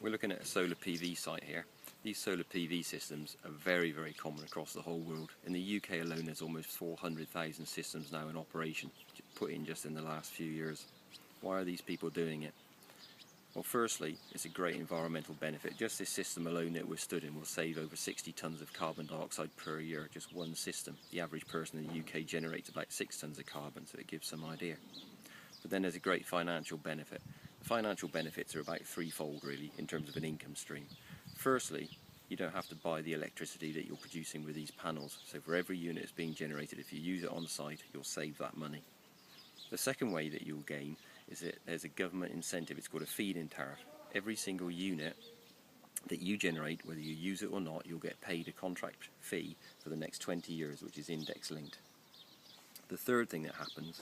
We're looking at a solar PV site here. These solar PV systems are very, very common across the whole world. In the UK alone, there's almost 400,000 systems now in operation, put in just in the last few years. Why are these people doing it? Well, firstly, it's a great environmental benefit. Just this system alone that we're stood in will save over 60 tonnes of carbon dioxide per year, just one system. The average person in the UK generates about 6 tonnes of carbon, so it gives some idea. But then there's a great financial benefit. The financial benefits are about threefold really in terms of an income stream. Firstly, you don't have to buy the electricity that you're producing with these panels. So for every unit that's being generated, if you use it on site, you'll save that money. The second way that you'll gain is that there's a government incentive. It's called a feed-in tariff. Every single unit that you generate, whether you use it or not, you'll get paid a contract fee for the next 20 years, which is index linked. The third thing that happens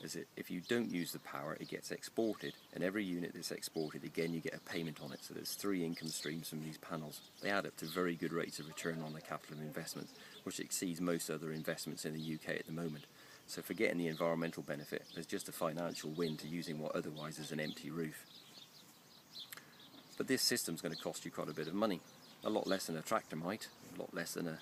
is that if you don't use the power, it gets exported, and every unit that's exported, again, you get a payment on it. So there's 3 income streams from these panels. They add up to very good rates of return on the capital investment, which exceeds most other investments in the UK at the moment. So forgetting the environmental benefit, there's just a financial win to using what otherwise is an empty roof. But this system's going to cost you quite a bit of money. A lot less than a tractor might, a lot less than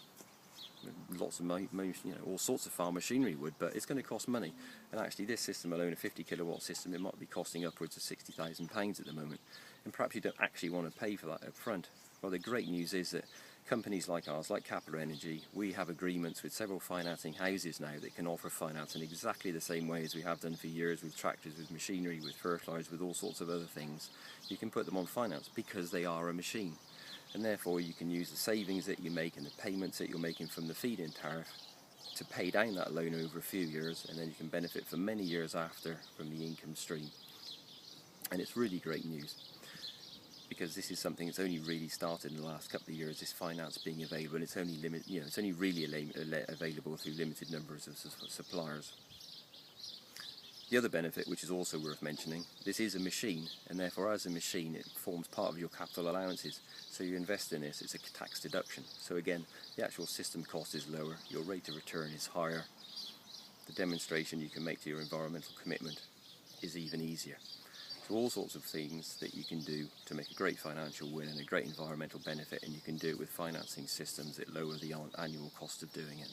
all sorts of farm machinery would, but it's going to cost money. And actually this system alone, a 50 kilowatt system, it might be costing upwards of £60,000 at the moment, and perhaps you don't actually want to pay for that up front. Well, the great news is that companies like ours, like Capital Energy, we have agreements with several financing houses now that can offer finance in exactly the same way as we have done for years with tractors, with machinery, with fertilisers, with all sorts of other things. You can put them on finance because they are a machine. And therefore you can use the savings that you make and the payments that you're making from the feed-in tariff to pay down that loan over a few years, and then you can benefit for many years after from the income stream. And it's really great news, because this is something that's only really started in the last couple of years, this finance being available, and it's only really available through limited numbers of suppliers. The other benefit, which is also worth mentioning, this is a machine, and therefore as a machine it forms part of your capital allowances. So you invest in this, it's a tax deduction. So again, the actual system cost is lower, your rate of return is higher, the demonstration you can make to your environmental commitment is even easier. So all sorts of things that you can do to make a great financial win and a great environmental benefit, and you can do it with financing systems that lower the annual cost of doing it.